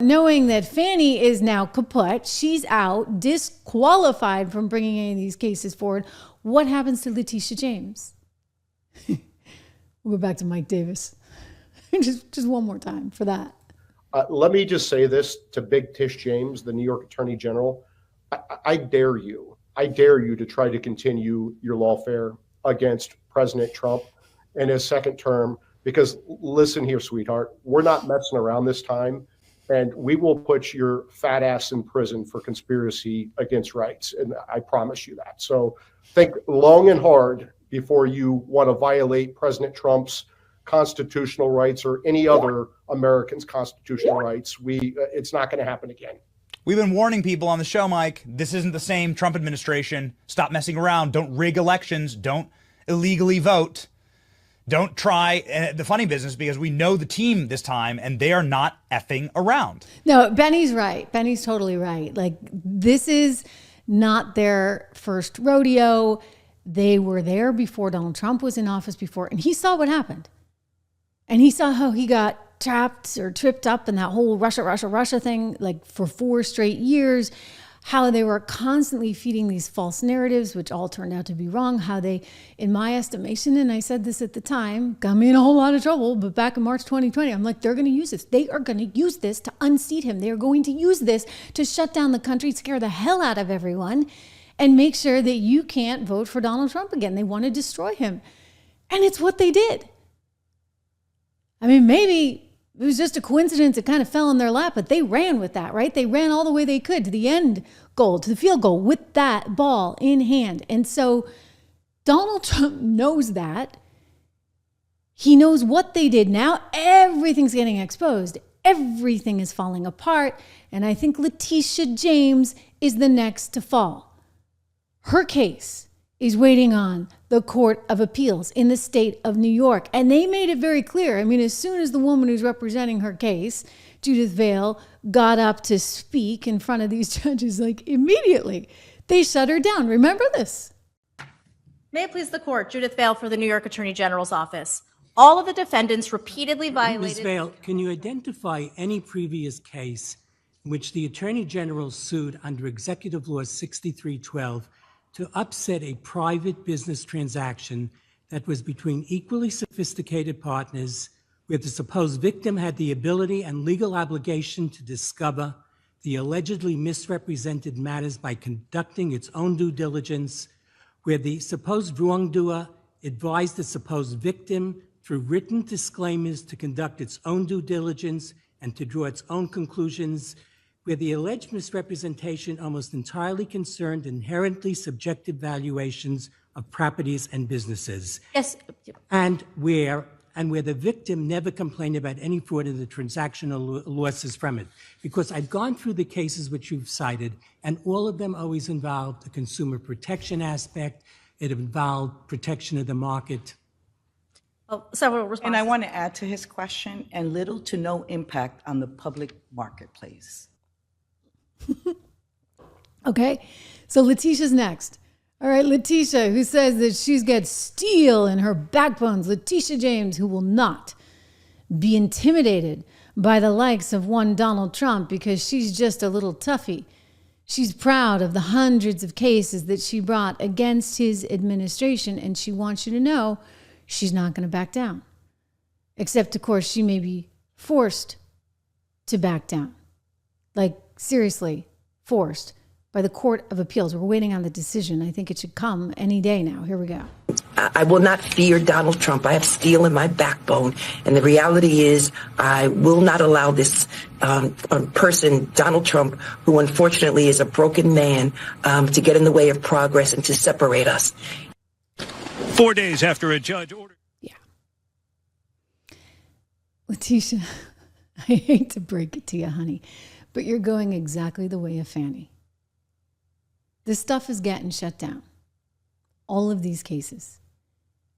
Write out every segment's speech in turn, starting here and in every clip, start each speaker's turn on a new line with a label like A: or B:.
A: Knowing that Fani is now kaput, she's out, disqualified from bringing any of these cases forward, what happens to Letitia James? We'll go back to Mike Davis. just one more time for that.
B: Let me just say this to Big Tish James, the New York Attorney General. I dare you to try to continue your lawfare against President Trump in his second term, because listen here, sweetheart, we're not messing around this time, and we will put your fat ass in prison for conspiracy against rights. And I promise you that. So think long and hard before you want to violate President Trump's constitutional rights or any other American's constitutional rights. It's not going to happen again.
C: We've been warning people on the show, Mike, this isn't the same Trump administration. Stop messing around. Don't rig elections. Don't illegally vote. Don't try the funny business, because we know the team this time and they are not effing around. No,
A: Benny's right. Benny's totally right. Like, this is not their first rodeo. They were there before Donald Trump was in office before, and he saw what happened. And he saw how he got trapped or tripped up in that whole Russia thing, like for 4 straight years, how they were constantly feeding these false narratives, which all turned out to be wrong, how they, in my estimation, and I said this at the time, got me in a whole lot of trouble, but back in March 2020, I'm like, they're going to use this. They are going to use this to unseat him. They are going to use this to shut down the country, scare the hell out of everyone, and make sure that you can't vote for Donald Trump again. They want to destroy him. And it's what they did. I mean, maybe it was just a coincidence. It kind of fell in their lap, but they ran with that, right? They ran all the way they could to the end goal, to the field goal with that ball in hand. And so Donald Trump knows that. He knows what they did. Now everything's getting exposed. Everything is falling apart. And I think Letitia James is the next to fall. Her case is waiting on the Court of Appeals in the state of New York. And they made it very clear. I mean, as soon as the woman who's representing her case, Judith Vale, got up to speak in front of these judges, like immediately, they shut her down. Remember this?
D: May it please the court, Judith Vale for the New York Attorney General's office. All of the defendants repeatedly violated...
E: Ms. Vale, can you identify any previous case in which the Attorney General sued under Executive Law 6312 to upset a private business transaction that was between equally sophisticated partners, where the supposed victim had the ability and legal obligation to discover the allegedly misrepresented matters by conducting its own due diligence, where the supposed wrongdoer advised the supposed victim through written disclaimers to conduct its own due diligence and to draw its own conclusions, where the alleged misrepresentation almost entirely concerned inherently subjective valuations of properties and businesses.
D: Yes.
E: And where the victim never complained about any fraud in the transactional losses from it. Because I've gone through the cases which you've cited, and all of them always involved the consumer protection aspect. It involved protection of the market.
D: Well, several responses.
F: And I want to add to his question, and little to no impact on the public marketplace.
A: Okay, so Letitia's next. All right, Letitia, who says that she's got steel in her backbones. Letitia James, who will not be intimidated by the likes of one Donald Trump because she's just a little toughie. She's proud of the hundreds of cases that she brought against his administration, and she wants you to know she's not going to back down. Except, of course, she may be forced to back down. Like, seriously, forced by the Court of Appeals. We're waiting on the decision. I think it should come any day now. Here we go.
G: I will not fear Donald Trump. I have steel in my backbone. And the reality is I will not allow this person, Donald Trump, who unfortunately is a broken man, to get in the way of progress and to separate us.
H: 4 days after a judge ordered.
A: Yeah. Letitia, I hate to break it to you, honey, but you're going exactly the way of Fani. This stuff is getting shut down. All of these cases.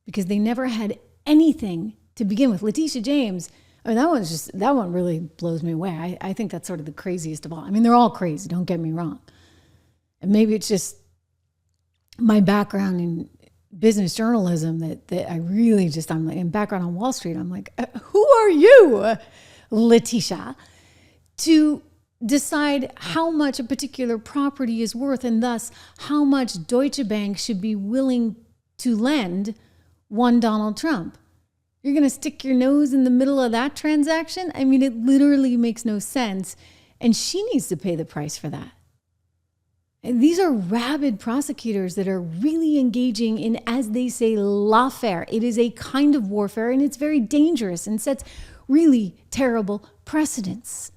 A: Because they never had anything to begin with. Letitia James, I mean, that one really blows me away. I think that's sort of the craziest of all. I mean, they're all crazy, don't get me wrong. And maybe it's just my background in business journalism that I really just, I'm like, in background on Wall Street, I'm like, who are you, Letitia, to decide how much a particular property is worth and thus how much Deutsche Bank should be willing to lend one Donald Trump. You're going to stick your nose in the middle of that transaction? I mean, it literally makes no sense. And she needs to pay the price for that. And these are rabid prosecutors that are really engaging in, as they say, lawfare. It is a kind of warfare, and it's very dangerous and sets really terrible precedents.